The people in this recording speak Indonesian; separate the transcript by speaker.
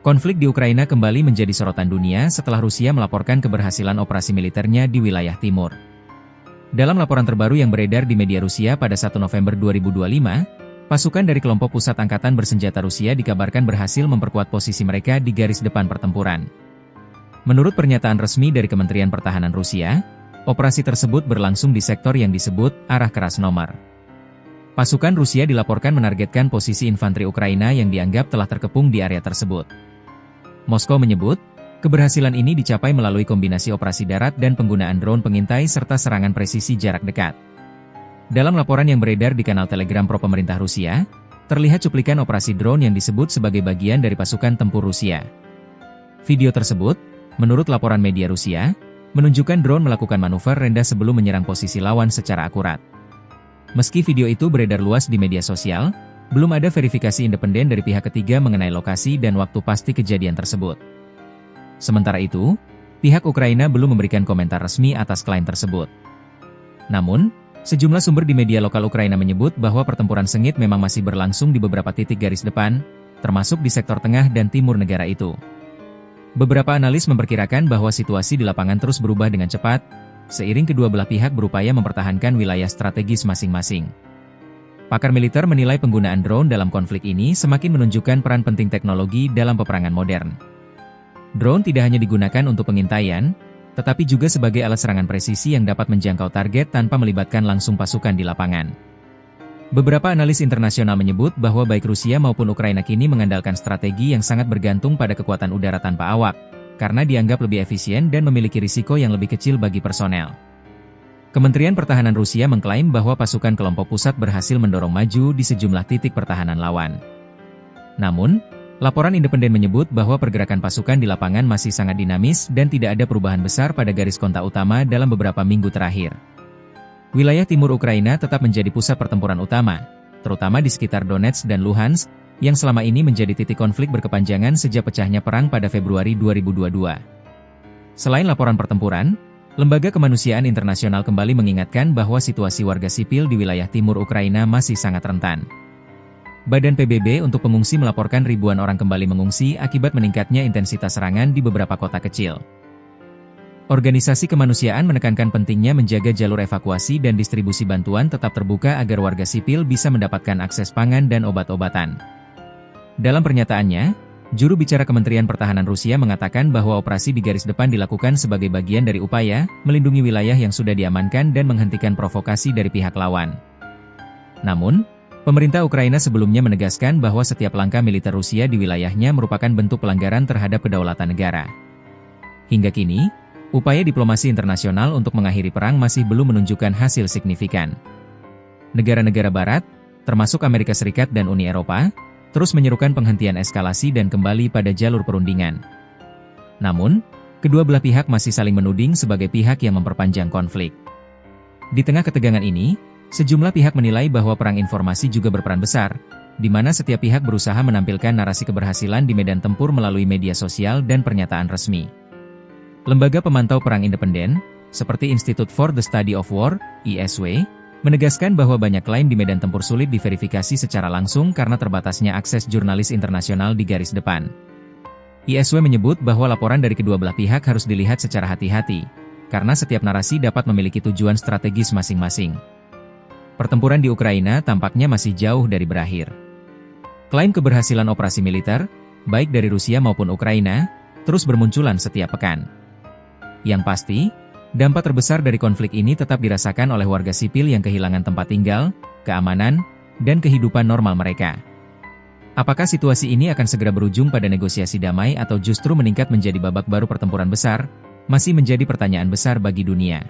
Speaker 1: Konflik di Ukraina kembali menjadi sorotan dunia setelah Rusia melaporkan keberhasilan operasi militernya di wilayah timur. Dalam laporan terbaru yang beredar di media Rusia pada 1 November 2025, pasukan dari kelompok pusat angkatan bersenjata Rusia dikabarkan berhasil memperkuat posisi mereka di garis depan pertempuran. Menurut pernyataan resmi dari Kementerian Pertahanan Rusia, operasi tersebut berlangsung di sektor yang disebut arah Krasnomar. Pasukan Rusia dilaporkan menargetkan posisi infanteri Ukraina yang dianggap telah terkepung di area tersebut. Moskow menyebut, keberhasilan ini dicapai melalui kombinasi operasi darat dan penggunaan drone pengintai serta serangan presisi jarak dekat. Dalam laporan yang beredar di kanal Telegram pro pemerintah Rusia, terlihat cuplikan operasi drone yang disebut sebagai bagian dari pasukan tempur Rusia. Video tersebut, menurut laporan media Rusia, menunjukkan drone melakukan manuver rendah sebelum menyerang posisi lawan secara akurat. Meski video itu beredar luas di media sosial, belum ada verifikasi independen dari pihak ketiga mengenai lokasi dan waktu pasti kejadian tersebut. Sementara itu, pihak Ukraina belum memberikan komentar resmi atas klaim tersebut. Namun, sejumlah sumber di media lokal Ukraina menyebut bahwa pertempuran sengit memang masih berlangsung di beberapa titik garis depan, termasuk di sektor tengah dan timur negara itu. Beberapa analis memperkirakan bahwa situasi di lapangan terus berubah dengan cepat, seiring kedua belah pihak berupaya mempertahankan wilayah strategis masing-masing. Pakar militer menilai penggunaan drone dalam konflik ini semakin menunjukkan peran penting teknologi dalam peperangan modern. Drone tidak hanya digunakan untuk pengintaian, tetapi juga sebagai alat serangan presisi yang dapat menjangkau target tanpa melibatkan langsung pasukan di lapangan. Beberapa analis internasional menyebut bahwa baik Rusia maupun Ukraina kini mengandalkan strategi yang sangat bergantung pada kekuatan udara tanpa awak, karena dianggap lebih efisien dan memiliki risiko yang lebih kecil bagi personel. Kementerian Pertahanan Rusia mengklaim bahwa pasukan kelompok pusat berhasil mendorong maju di sejumlah titik pertahanan lawan. Namun, laporan independen menyebut bahwa pergerakan pasukan di lapangan masih sangat dinamis dan tidak ada perubahan besar pada garis kontak utama dalam beberapa minggu terakhir. Wilayah timur Ukraina tetap menjadi pusat pertempuran utama, terutama di sekitar Donetsk dan Luhansk, yang selama ini menjadi titik konflik berkepanjangan sejak pecahnya perang pada Februari 2022. Selain laporan pertempuran, Lembaga Kemanusiaan Internasional kembali mengingatkan bahwa situasi warga sipil di wilayah timur Ukraina masih sangat rentan. Badan PBB untuk pengungsi melaporkan ribuan orang kembali mengungsi akibat meningkatnya intensitas serangan di beberapa kota kecil. Organisasi kemanusiaan menekankan pentingnya menjaga jalur evakuasi dan distribusi bantuan tetap terbuka agar warga sipil bisa mendapatkan akses pangan dan obat-obatan. Dalam pernyataannya, juru bicara Kementerian Pertahanan Rusia mengatakan bahwa operasi di garis depan dilakukan sebagai bagian dari upaya melindungi wilayah yang sudah diamankan dan menghentikan provokasi dari pihak lawan. Namun, pemerintah Ukraina sebelumnya menegaskan bahwa setiap langkah militer Rusia di wilayahnya merupakan bentuk pelanggaran terhadap kedaulatan negara. Hingga kini, upaya diplomasi internasional untuk mengakhiri perang masih belum menunjukkan hasil signifikan. Negara-negara Barat, termasuk Amerika Serikat dan Uni Eropa, terus menyerukan penghentian eskalasi dan kembali pada jalur perundingan. Namun, kedua belah pihak masih saling menuding sebagai pihak yang memperpanjang konflik. Di tengah ketegangan ini, sejumlah pihak menilai bahwa perang informasi juga berperan besar, di mana setiap pihak berusaha menampilkan narasi keberhasilan di medan tempur melalui media sosial dan pernyataan resmi. Lembaga pemantau perang independen, seperti Institute for the Study of War, ISW, menegaskan bahwa banyak klaim di medan tempur sulit diverifikasi secara langsung karena terbatasnya akses jurnalis internasional di garis depan. ISW menyebut bahwa laporan dari kedua belah pihak harus dilihat secara hati-hati, karena setiap narasi dapat memiliki tujuan strategis masing-masing. Pertempuran di Ukraina tampaknya masih jauh dari berakhir. Klaim keberhasilan operasi militer, baik dari Rusia maupun Ukraina, terus bermunculan setiap pekan. Yang pasti, dampak terbesar dari konflik ini tetap dirasakan oleh warga sipil yang kehilangan tempat tinggal, keamanan, dan kehidupan normal mereka. Apakah situasi ini akan segera berujung pada negosiasi damai atau justru meningkat menjadi babak baru pertempuran besar, masih menjadi pertanyaan besar bagi dunia.